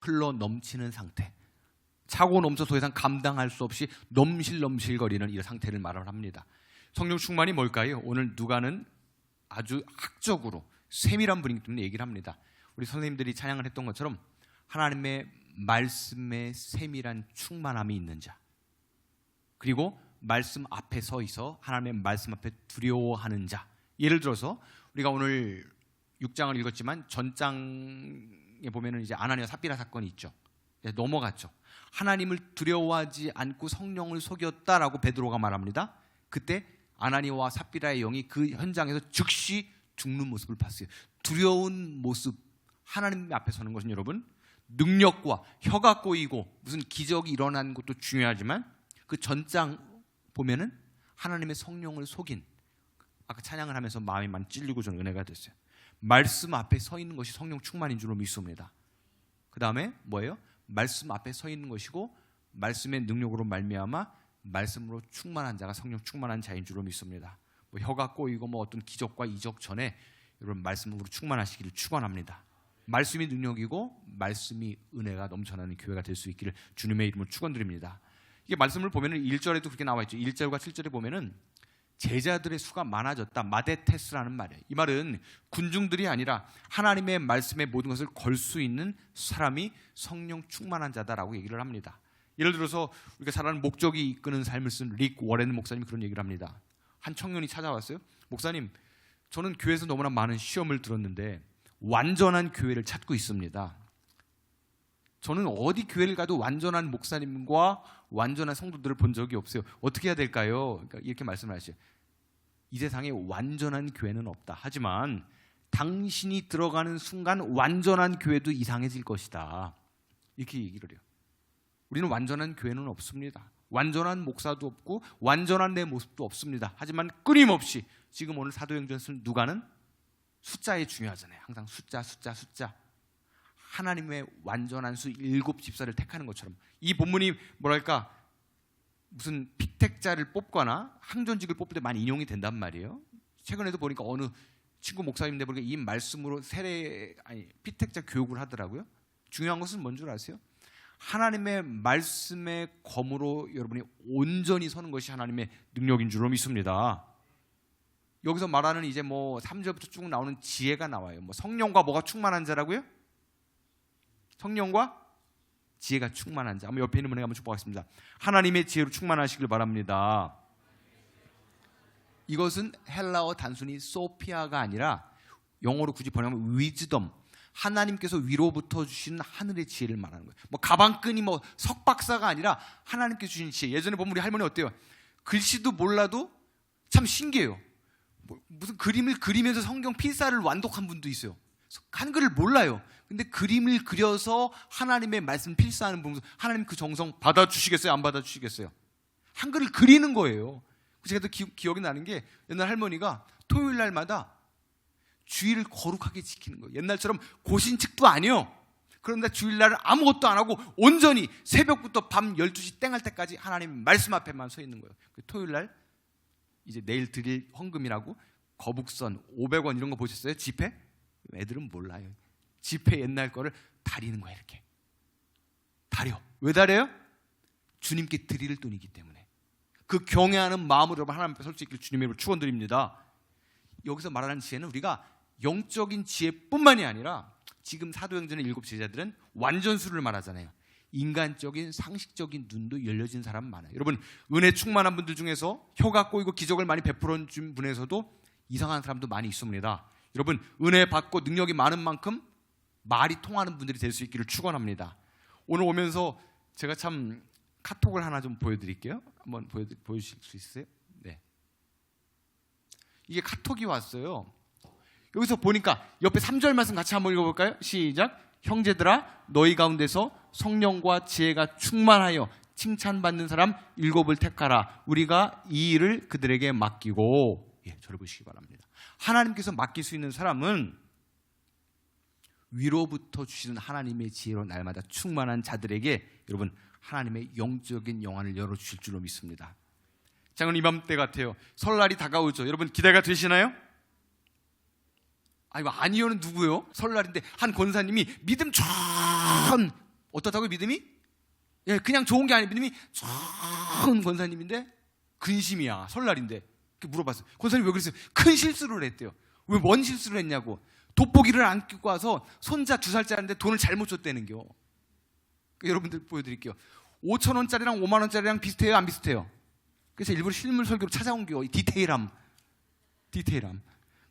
흘러 넘치는 상태, 차고 넘쳐 더 이상 감당할 수 없이 넘실넘실거리는 이 상태를 말을 합니다. 성령 충만이 뭘까요? 오늘 누가는 아주 학적으로 세밀한 분위기 때문에 얘기를 합니다. 우리 선생님들이 찬양을 했던 것처럼 하나님의 말씀에 세밀한 충만함이 있는 자, 그리고 말씀 앞에 서 있어 하나님의 말씀 앞에 두려워하는 자. 예를 들어서 우리가 오늘 6장을 읽었지만 전장에 보면은 이제 아나니아 삽비라 사건이 있죠. 넘어갔죠. 하나님을 두려워하지 않고 성령을 속였다라고 베드로가 말합니다. 그때 아나니아와 삽비라의 영이 그 현장에서 즉시 죽는 모습을 봤어요. 두려운 모습, 하나님 앞에 서는 것은 여러분 능력과 혀가 꼬이고 무슨 기적이 일어난 것도 중요하지만 그 전장 보면은 하나님의 성령을 속인, 아까 찬양을 하면서 마음이 많이 찔리고 저는 은혜가 됐어요. 말씀 앞에 서 있는 것이 성령 충만인 줄로 믿습니다. 그 다음에 뭐예요? 말씀 앞에 서 있는 것이고 말씀의 능력으로 말미암아 말씀으로 충만한 자가 성령 충만한 자인 줄로 믿습니다. 뭐 혀가 꼬이고 뭐 어떤 기적과 이적 전에 여러분 말씀으로 충만하시기를 축원합니다. 말씀이 능력이고 말씀이 은혜가 넘쳐나는 교회가 될 수 있기를 주님의 이름으로 축원드립니다. 이게 말씀을 보면은 1절에도 그렇게 나와 있죠. 1절과 7절에 보면은 제자들의 수가 많아졌다. 마데테스라는 말이에요. 이 말은 군중들이 아니라 하나님의 말씀에 모든 것을 걸 수 있는 사람이 성령 충만한 자다라고 얘기를 합니다. 예를 들어서 우리가 살아가는 목적이 이끄는 삶을 쓴 릭 워렌 목사님이 그런 얘기를 합니다. 한 청년이 찾아왔어요. 목사님, 저는 교회에서 너무나 많은 시험을 들었는데 완전한 교회를 찾고 있습니다. 저는 어디 교회를 가도 완전한 목사님과 완전한 성도들을 본 적이 없어요. 어떻게 해야 될까요? 그러니까 이렇게 말씀을 하시죠. 이 세상에 완전한 교회는 없다. 하지만 당신이 들어가는 순간 완전한 교회도 이상해질 것이다. 이렇게 얘기를 해요. 우리는 완전한 교회는 없습니다. 완전한 목사도 없고 완전한 내 모습도 없습니다. 하지만 끊임없이 지금 오늘 사도행전 쓴 누가는 숫자에 중요하잖아요. 항상 숫자. 하나님의 완전한 수 7집사를 택하는 것처럼 이 본문이 뭐랄까 무슨 피택자를 뽑거나 항전직을 뽑을 때 많이 인용이 된단 말이에요. 최근에도 보니까 어느 친구 목사님인데 보니까 이 말씀으로 피택자 교육을 하더라고요. 중요한 것은 뭔 줄 아세요? 하나님의 말씀의 검으로 여러분이 온전히 서는 것이 하나님의 능력인 줄로 믿습니다. 여기서 말하는 이제 뭐 3절부터 쭉 나오는 지혜가 나와요. 뭐 성령과 뭐가 충만한 자라고요? 성령과 지혜가 충만한 자. 한번 옆에 있는 분에게 한번 축복하겠습니다. 하나님의 지혜로 충만하시길 바랍니다. 이것은 헬라어 단순히 소피아가 아니라 영어로 굳이 번역하면 위즈덤, 하나님께서 위로부터 주신 하늘의 지혜를 말하는 거예요. 뭐 가방끈이 뭐 석박사가 아니라 하나님께서 주신 지혜. 예전에 보면 우리 할머니 어때요? 글씨도 몰라도 참 신기해요. 무슨 그림을 그리면서 성경 필사를 완독한 분도 있어요. 한글을 몰라요. 근데 그림을 그려서 하나님의 말씀 필사하는 분, 하나님 그 정성 받아주시겠어요? 안 받아주시겠어요? 한글을 그리는 거예요. 제가 또 기억이 나는 게 옛날 할머니가 토요일 날마다 주일을 거룩하게 지키는 거예요. 옛날처럼 고신측도 아니요. 그런데 주일날은 아무것도 안 하고 온전히 새벽부터 밤 12시 땡할 때까지 하나님 말씀 앞에만 서 있는 거예요. 토요일날 이제 내일 드릴 헌금이라고 거북선 500원 이런 거 보셨어요? 지폐? 애들은 몰라요. 지폐 옛날 거를 다리는 거예요. 이렇게 다려. 왜 다려요? 주님께 드릴 돈이기 때문에. 그 경외하는 마음으로 여러분 하나님 앞에 설 수 있길 주님의 이름으로 축원드립니다. 여기서 말하는 지혜는 우리가 영적인 지혜뿐만이 아니라 지금 사도행전의 7 제자들은 완전수를 말하잖아요. 인간적인 상식적인 눈도 열려진 사람 많아요. 여러분 은혜 충만한 분들 중에서 혀가 꼬이고 기적을 많이 베풀어 준 분에서도 이상한 사람도 많이 있습니다. 여러분 은혜 받고 능력이 많은 만큼 말이 통하는 분들이 될 수 있기를 축원합니다. 오늘 오면서 제가 참 카톡을 하나 좀 보여드릴게요. 한번 보여주실 수 있어요? 네. 이게 카톡이 왔어요. 여기서 보니까 옆에 3절 말씀 같이 한번 읽어볼까요? 시작. 형제들아 너희 가운데서 성령과 지혜가 충만하여 칭찬받는 사람 7을 택하라. 우리가 이 일을 그들에게 맡기고, 저를 보시기 바랍니다. 하나님께서 맡길 수 있는 사람은 위로부터 주시는 하나님의 지혜로 날마다 충만한 자들에게 여러분 하나님의 영적인 영안을 열어주실 줄로 믿습니다. 자, 그럼 이맘때 같아요. 설날이 다가오죠. 여러분 기대가 되시나요? 아니요는 누구요? 설날인데 한 권사님이 믿음 전 어떻다고요? 믿음이? 예, 그냥 좋은 게 아니에요. 믿음이 좋은 권사님인데 근심이야. 설날인데 이렇게 물어봤어요. 권사님 왜 그랬어요? 큰 실수를 했대요. 왜 뭔 실수를 했냐고. 돋보기를 안 끼고 와서 손자 2살짜리인데 돈을 잘못 줬다는겨. 여러분들 보여드릴게요. 5,000원짜리랑 5만원짜리랑 비슷해요? 안 비슷해요? 그래서 일부러 실물 설교로 찾아온겨. 디테일함.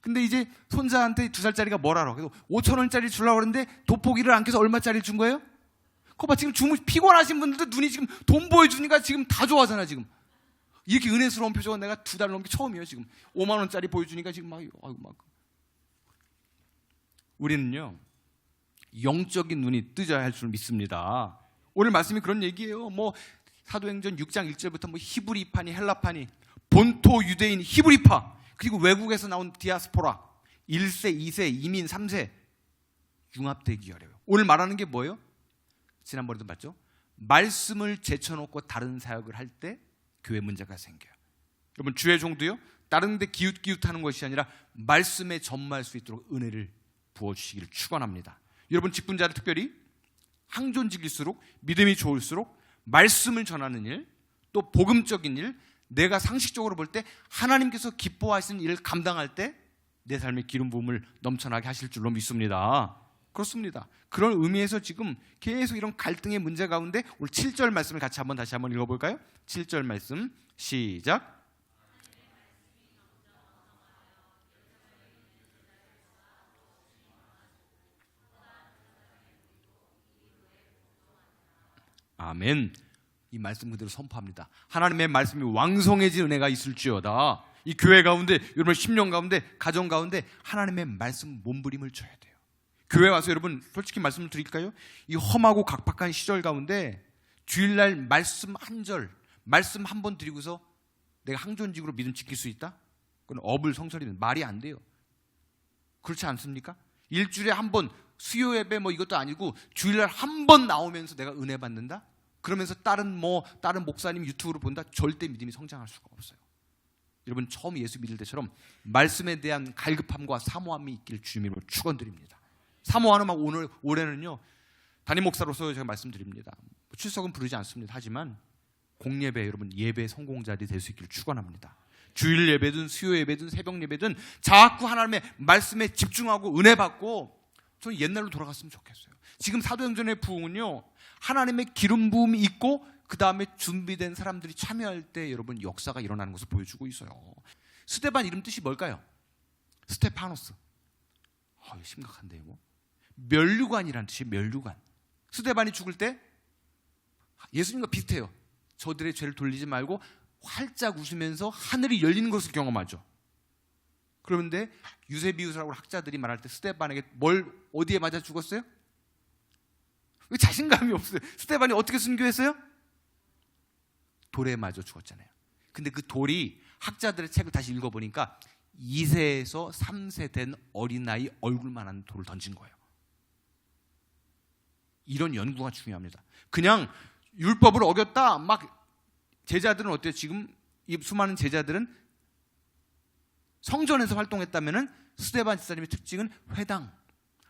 근데 이제 손자한테 2살짜리가 뭐라고. 그래서 5,000원짜리 주려고 그러는데 돋보기를 안 껴서 얼마짜리 준 거예요? 그거 봐, 지금 피곤하신 분들도 눈이 지금 돈 보여주니까 지금 다 좋아하잖아, 지금. 이렇게 은혜스러운 표정은 내가 2달 넘게 처음이에요, 지금. 5만원짜리 보여주니까 지금 막. 우리는요, 영적인 눈이 뜨져야 할 줄 믿습니다. 오늘 말씀이 그런 얘기예요. 사도행전 6장 1절부터 히브리파니 헬라파니, 본토 유대인 히브리파, 그리고 외국에서 나온 디아스포라, 1세, 2세, 이민, 3세, 융합되기 어려워요. 오늘 말하는 게 뭐예요? 지난번에도 봤죠? 말씀을 제쳐놓고 다른 사역을 할 때 교회 문제가 생겨요. 여러분, 주의 종도요, 다른 데 기웃기웃하는 것이 아니라 말씀에 전무할 수 있도록 은혜를 부어주시기를 축원합니다. 여러분, 직분자들 특별히 항존직일수록, 믿음이 좋을수록 말씀을 전하는 일, 또 복음적인 일, 내가 상식적으로 볼 때 하나님께서 기뻐하시는 일을 감당할 때 내 삶의 기름 부음을 넘쳐나게 하실 줄로 믿습니다. 그렇습니다. 그런 의미에서 지금 계속 이런 갈등의 문제 가운데 오늘 7절 말씀을 같이 다시 한번 읽어볼까요? 7절 말씀 시작. 아멘. 이 말씀 그대로 선포합니다. 하나님의 말씀이 왕성해진 은혜가 있을지어다. 이 교회 가운데, 여러분 심령 가운데, 가정 가운데 하나님의 말씀 몸부림을 쳐야 돼요. 교회 와서 여러분 솔직히 말씀을 드릴까요? 이 험하고 각박한 시절 가운데 주일날 말씀 한 절, 말씀 한 번 드리고서 내가 항존직으로 믿음 지킬 수 있다? 그건 어불성설이면 말이 안 돼요. 그렇지 않습니까? 일주일에 한 번 수요 예배 이것도 아니고 주일날 한 번 나오면서 내가 은혜 받는다? 그러면서 다른 목사님 유튜브로 본다? 절대 믿음이 성장할 수가 없어요. 여러분, 처음 예수 믿을 때처럼 말씀에 대한 갈급함과 사모함이 있길 주님으로 축원드립니다. 사모하는 올해는요, 담임 목사로서 제가 말씀드립니다. 출석은 부르지 않습니다. 하지만 공예배, 여러분 예배 성공자들이 될 수 있기를 축원합니다. 주일 예배든 수요 예배든 새벽 예배든 자꾸 하나님의 말씀에 집중하고 은혜 받고, 저는 옛날로 돌아갔으면 좋겠어요. 지금 사도행전의 부흥은요, 하나님의 기름 부음이 있고 그 다음에 준비된 사람들이 참여할 때 여러분 역사가 일어나는 것을 보여주고 있어요. 스데반 이름 뜻이 뭘까요? 스테파노스. 심각한데 이거. 면류관이라는 뜻이에요. 면류관. 스데반이 죽을 때 예수님과 비슷해요. 저들의 죄를 돌리지 말고 활짝 웃으면서 하늘이 열리는 것을 경험하죠. 그런데 유세비유사라고 학자들이 말할 때 스데반에게 어디에 맞아 죽었어요? 왜 자신감이 없어요? 스데반이 어떻게 순교했어요? 돌에 맞아 죽었잖아요. 근데 그 돌이 학자들의 책을 다시 읽어보니까 2세에서 3세 된 어린아이 얼굴만한 돌을 던진 거예요. 이런 연구가 중요합니다. 그냥 율법을 어겼다 제자들은 어때요? 지금 이 수많은 제자들은 성전에서 활동했다면은 스데반 집사님의 특징은 회당,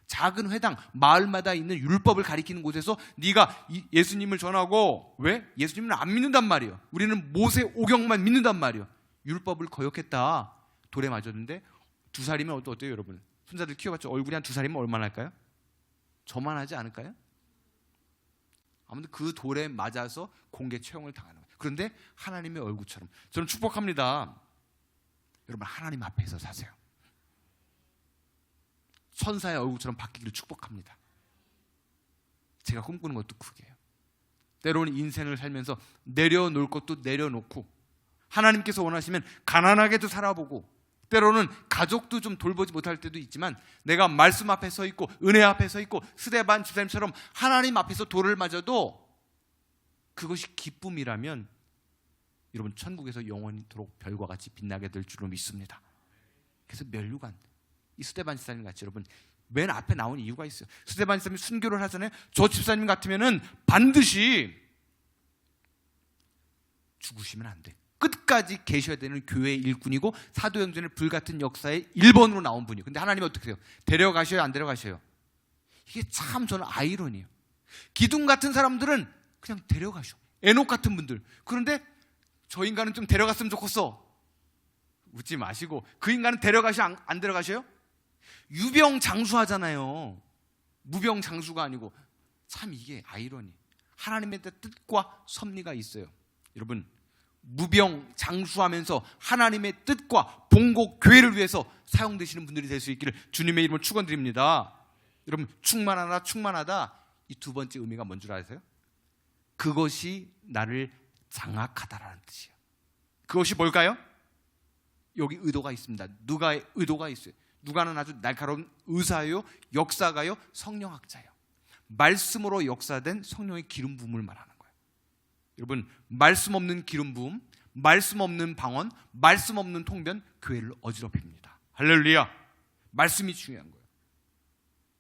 작은 회당, 마을마다 있는 율법을 가리키는 곳에서 네가 예수님을 전하고, 왜? 예수님은 안 믿는단 말이에요. 우리는 모세 오경만 믿는단 말이에요. 율법을 거역했다. 돌에 맞았는데 2살이면 어때요, 여러분? 손자들 키워봤죠? 얼굴이 한 2살이면 얼마나 할까요? 저만 하지 않을까요? 아무튼 그 돌에 맞아서 공개 처형을 당하는 거예요. 그런데 하나님의 얼굴처럼, 저는 축복합니다. 여러분, 하나님 앞에서 사세요. 천사의 얼굴처럼 바뀌기를 축복합니다. 제가 꿈꾸는 것도 그게요. 때로는 인생을 살면서 내려놓을 것도 내려놓고, 하나님께서 원하시면 가난하게도 살아보고, 때로는 가족도 좀 돌보지 못할 때도 있지만 내가 말씀 앞에 서 있고 은혜 앞에 서 있고 스데반 집사님처럼 하나님 앞에서 돌을 맞아도 그것이 기쁨이라면 여러분, 천국에서 영원히도록 별과 같이 빛나게 될 줄로 믿습니다. 그래서 면류관, 이 스데반 집사님 같이 여러분 맨 앞에 나온 이유가 있어요. 스데반 집사님이 순교를 하잖아요. 저 집사님 같으면은 반드시 죽으시면 안 돼. 끝까지 계셔야 되는 교회의 일꾼이고 사도행전의 불같은 역사의 1번으로 나온 분이에요. 근데 하나님이 어떻게 해요? 데려가셔요? 안 데려가셔요? 이게 참 저는 아이러니에요. 기둥 같은 사람들은 그냥 데려가셔. 에녹 같은 분들. 그런데 저 인간은 좀 데려갔으면 좋겠어. 웃지 마시고 그 인간은 데려가셔? 안 데려가셔요? 유병장수하잖아요. 무병장수가 아니고. 참 이게 아이러니. 하나님의 뜻과 섭리가 있어요. 여러분, 무병장수하면서 하나님의 뜻과 본국 교회를 위해서 사용되시는 분들이 될 수 있기를 주님의 이름으로 축원드립니다. 여러분, 충만하다 충만하다, 이 두 번째 의미가 뭔 줄 아세요? 그것이 나를 장악하다라는 뜻이에요. 그것이 뭘까요? 여기 의도가 있습니다. 누가의 의도가 있어요. 누가는 아주 날카로운 의사요, 역사가요, 성령학자예요. 말씀으로 역사된 성령의 기름 부음을 말하는 거예요. 여러분, 말씀 없는 기름 부음, 말씀 없는 방언, 말씀 없는 통변, 교회를 어지럽힙니다. 할렐루야. 말씀이 중요한 거예요.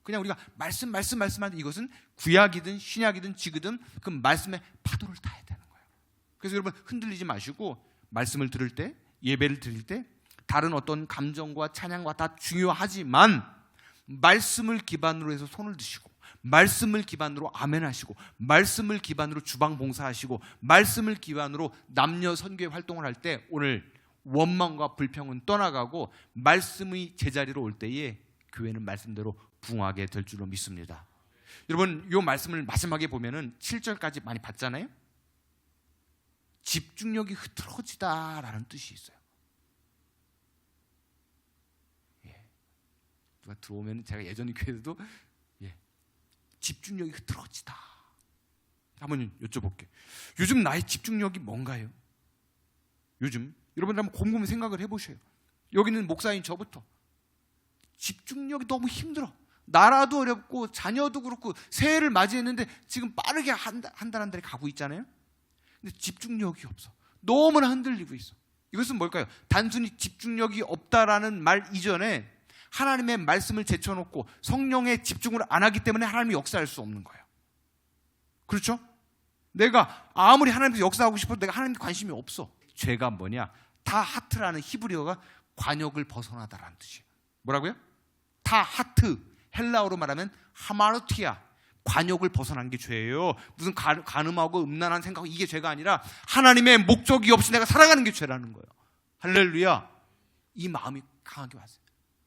그냥 우리가 말씀하는 이것은 구약이든 신약이든 지그든 그 말씀의 파도를 타야 되는 거예요. 그래서 여러분, 흔들리지 마시고 말씀을 들을 때, 예배를 드릴 때 다른 어떤 감정과 찬양과 다 중요하지만 말씀을 기반으로 해서 손을 드시고, 말씀을 기반으로 아멘 하시고, 말씀을 기반으로 주방 봉사하시고, 말씀을 기반으로 남녀 선교회 활동을 할 때 오늘 원망과 불평은 떠나가고 말씀의 제자리로 올 때에 교회는 말씀대로 부흥하게 될 줄로 믿습니다. 여러분, 이 말씀을 마지막에 보면은 7절까지 많이 봤잖아요. 집중력이 흐트러지다라는 뜻이 있어요. 누가 들어오면 제가 예전에 교회에서도 집중력이 흐트러지다 한번 여쭤볼게요. 요즘 나의 집중력이 뭔가요? 요즘 여러분들 한번 곰곰이 생각을 해보셔요. 여기는 목사인 저부터 집중력이 너무 힘들어. 나라도 어렵고 자녀도 그렇고 새해를 맞이했는데 지금 빠르게 한 달 한 달에 가고 있잖아요. 근데 집중력이 없어. 너무나 흔들리고 있어. 이것은 뭘까요? 단순히 집중력이 없다라는 말 이전에 하나님의 말씀을 제쳐놓고 성령의 집중을 안 하기 때문에 하나님이 역사할 수 없는 거예요. 그렇죠? 내가 아무리 하나님께서 역사하고 싶어도 내가 하나님께 관심이 없어. 죄가 뭐냐? 다 하트라는 히브리어가 관역을 벗어나다라는 뜻이에요. 뭐라고요? 다 하트, 헬라어로 말하면 하마르티아, 관역을 벗어난 게 죄예요. 무슨 간음하고 음란한 생각, 이게 죄가 아니라 하나님의 목적이 없이 내가 살아가는 게 죄라는 거예요. 할렐루야. 이 마음이 강하게 왔어요.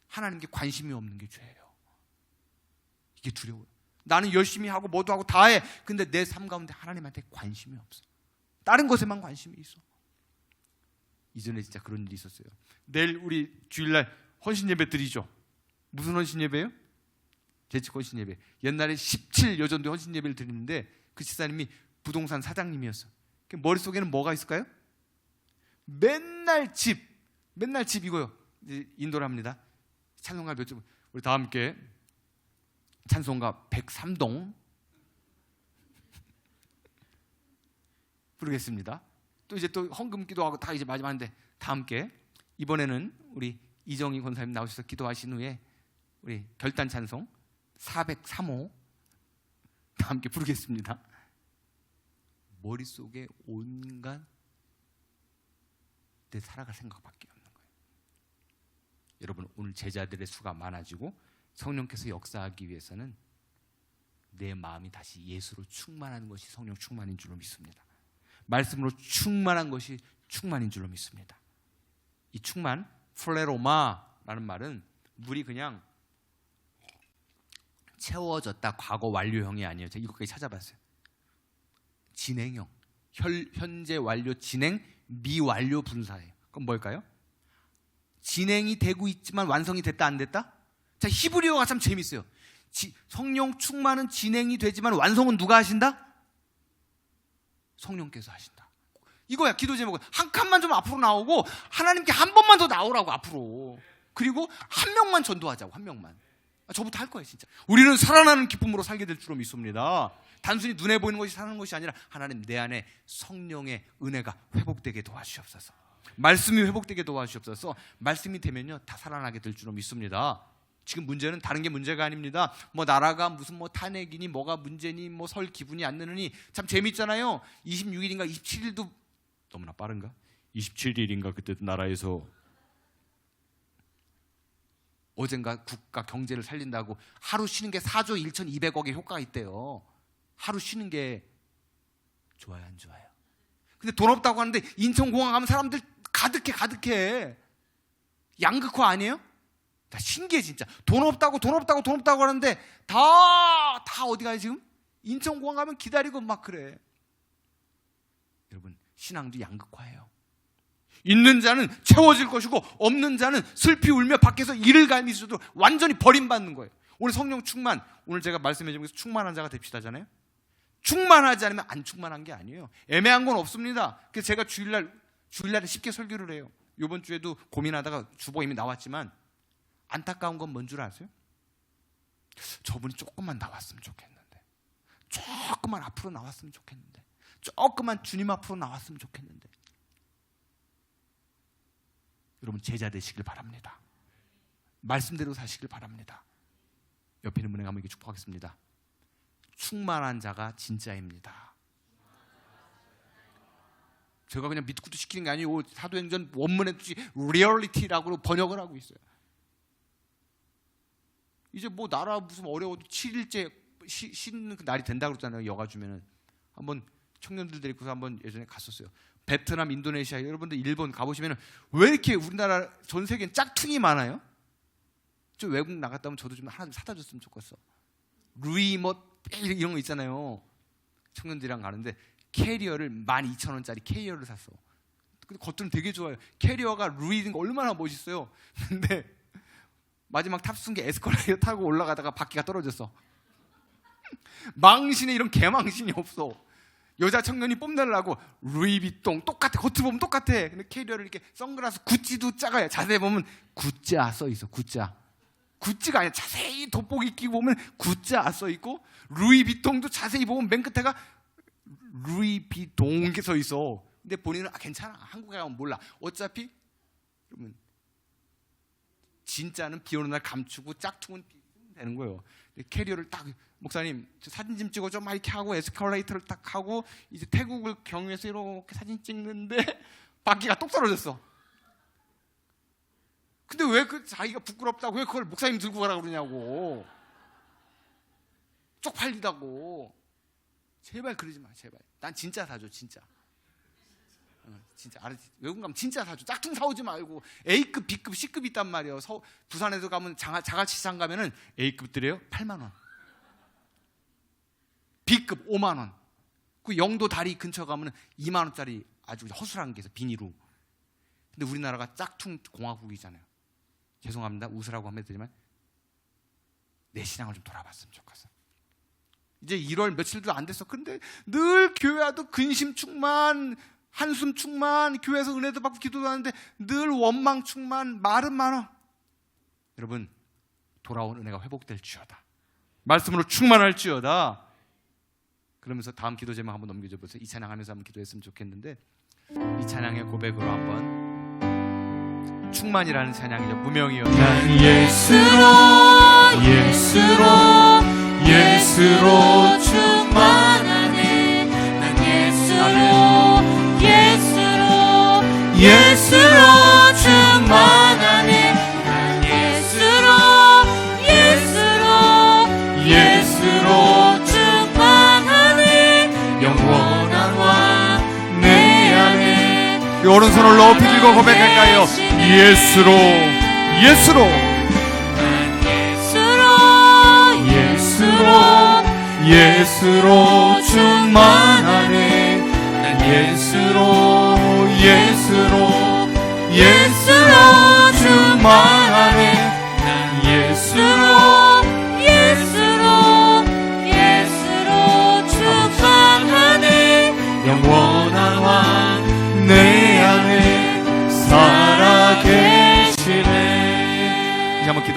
하나님께 관심이 없는 게 죄예요. 이게 두려워요. 나는 열심히 하고 뭐도 하고 다 해. 근데 내 삶 가운데 하나님한테 관심이 없어. 다른 것에만 관심이 있어. 이전에 진짜 그런 일이 있었어요. 내일 우리 주일날 헌신 예배 드리죠. 무슨 헌신 예배예요? 재직 헌신 예배. 옛날에 17 여전도 헌신 예배를 드리는데 그 집사님이 부동산 사장님이었어. 머릿속에는 뭐가 있을까요? 맨날 집 이거요. 인도를 합니다. 찬송가 몇 점? 우리 다 함께 찬송가 103동 부르겠습니다. 또 이제 또 헌금 기도하고 다 이제 마지막인데 다 함께 이번에는 우리 이정희 권사님 나오셔서 기도하신 후에 우리 결단 찬송 403호 다 함께 부르겠습니다. 머릿속에 온갖 내 살아갈 생각밖에 없는 거예요. 여러분, 오늘 제자들의 수가 많아지고 성령께서 역사하기 위해서는 내 마음이 다시 예수로 충만한 것이 성령 충만인 줄로 믿습니다. 말씀으로 충만한 것이 충만인 줄로 믿습니다. 이 충만, 플레로마라는 말은 물이 그냥 채워졌다, 과거 완료형이 아니에요. 제가 이것까지 찾아봤어요. 진행형, 현재 완료, 진행, 미완료 분사예요. 그럼 뭘까요? 진행이 되고 있지만 완성이 됐다 안 됐다? 자, 히브리어가 참 재밌어요. 성령 충만은 진행이 되지만 완성은 누가 하신다? 성령께서 하신다. 이거야, 기도 제목은. 한 칸만 좀 앞으로 나오고 하나님께 한 번만 더 나오라고 앞으로. 그리고 한 명만 전도하자고, 한 명만. 저부터 할 거예요, 진짜. 우리는 살아나는 기쁨으로 살게 될 줄로 믿습니다. 단순히 눈에 보이는 것이 사는 것이 아니라 하나님 내 안에 성령의 은혜가 회복되게 도와주시옵소서. 말씀이 회복되게 도와주시옵소서. 말씀이 되면요 다 살아나게 될 줄로 믿습니다. 지금 문제는 다른 게 문제가 아닙니다. 뭐 나라가 무슨 뭐 탄핵이니 뭐가 문제니 뭐 설 기분이 안 느느니 참 재밌잖아요. 26일인가 27일도 너무나 빠른가? 27일인가 그때 나라에서 어젠가 국가 경제를 살린다고 하루 쉬는 게 4조 1,200억의 효과가 있대요. 하루 쉬는 게 좋아요, 안 좋아요? 근데 돈 없다고 하는데 인천공항 가면 사람들 가득해. 양극화 아니에요? 다 신기해 진짜. 돈 없다고 하는데 다 어디 가요 지금? 인천공항 가면 기다리고 막 그래. 여러분, 신앙도 양극화예요. 있는 자는 채워질 것이고 없는 자는 슬피 울며 밖에서 이를 갈미 수도 완전히 버림받는 거예요. 오늘 성령 충만, 오늘 제가 말씀해 주면서 충만한 자가 됩시다잖아요. 충만하지 않으면 안 충만한 게 아니에요. 애매한 건 없습니다. 그래서 제가 주일날에 쉽게 설교를 해요. 이번 주에도 고민하다가 주보 이미 나왔지만 안타까운 건 뭔 줄 아세요? 저분이 조금만 나왔으면 좋겠는데, 조금만 앞으로 나왔으면 좋겠는데, 조금만 주님 앞으로 나왔으면 좋겠는데. 여러분, 제자 되시길 바랍니다. 말씀대로 사시길 바랍니다. 옆에 있는 분에게 한번 축복하겠습니다. 충만한 자가 진짜입니다. 제가 그냥 믿고도 시키는 게 아니고 사도행전 원문에 리얼리티라고 번역을 하고 있어요. 이제 뭐 나라 무슨 어려워도 7일째 쉬는 그 날이 된다고 그러잖아요. 여가 주면은. 한번 청년들 데리고서 한번 예전에 갔었어요. 베트남, 인도네시아, 여러분들 일본 가보시면은 왜 이렇게 우리나라 전 세계엔 짝퉁이 많아요? 좀 외국 나갔다 오면 저도 좀 하나 좀 사다 줬으면 좋겠어. 루이 뭐 이런 거 있잖아요. 청년들이랑 가는데 캐리어를 12,000원짜리 캐리어를 샀어. 근데 겉으로는 되게 좋아요. 캐리어가 루이인 거 얼마나 멋있어요. 근데 마지막 탑승기 에스컬레이터 타고 올라가다가 바퀴가 떨어졌어. 망신에 이런 개망신이 없어. 여자 청년이 뽐내려고 루이비통 똑같아. 겉으로 보면 똑같아. 근데 캐리어를 이렇게 선글라스 구찌도 작아요. 자세히 보면 구짜 써 있어. 구짜. 구찌가 아니야. 자세히 돋보기 끼고 보면 구짜 써 있고, 루이비통도 자세히 보면 맨 끝에가 루이비통 이렇게 써 있어. 근데 본인은 괜찮아. 한국에 가면 몰라. 어차피 그러면 진짜는 비 오는 날 감추고 짝퉁은 되는 거예요. 캐리어를 딱, 목사님 저 사진 좀 찍어줘 막 이렇게 하고 에스컬레이터를 딱 하고 이제 태국을 경유해서 이렇게 사진 찍는데 바퀴가 똑 떨어졌어. 근데 왜 그 자기가 부끄럽다고 왜 그걸 목사님 들고 가라 그러냐고. 쪽팔리다고. 제발 그러지 마, 제발. 난 진짜 사줘, 진짜. 진짜 알았지? 외국 가면 진짜 사줘. 짝퉁 사오지 말고. A급, B급, C급 있단 말이에요. 부산에도 가면 자갈치상 가면은 A급들이에요 8만 원, B급 5만 원. 그 영도 다리 근처 가면은 2만 원짜리 아주 허술한 게 있어, 비닐로. 근데 우리나라가 짝퉁 공화국이잖아요. 죄송합니다, 웃으라고 하면 되지만 내 신앙을 좀 돌아봤으면 좋겠어. 이제 1월 며칠도 안 됐어. 근데 늘 교회 와도 근심 충만, 한숨 충만, 교회에서 은혜도 받고 기도도 하는데 늘 원망 충만, 말은 많아. 여러분, 돌아온 은혜가 회복될지어다. 말씀으로 충만할지어다. 그러면서 다음 기도 제목 한번 넘겨줘 보세요. 이 찬양하면서 한번 기도했으면 좋겠는데, 이 찬양의 고백으로 한번, 충만이라는 찬양이죠. 무명이요. 난 예수로 충만하네. 난 예수로 충만하네. 난 예수로 충만하네. 영원한 왕 내 안에. 오른손을 높이 들고 고백할까요? 예수로. 예수로 충만하네. 난 예수로 충만하네.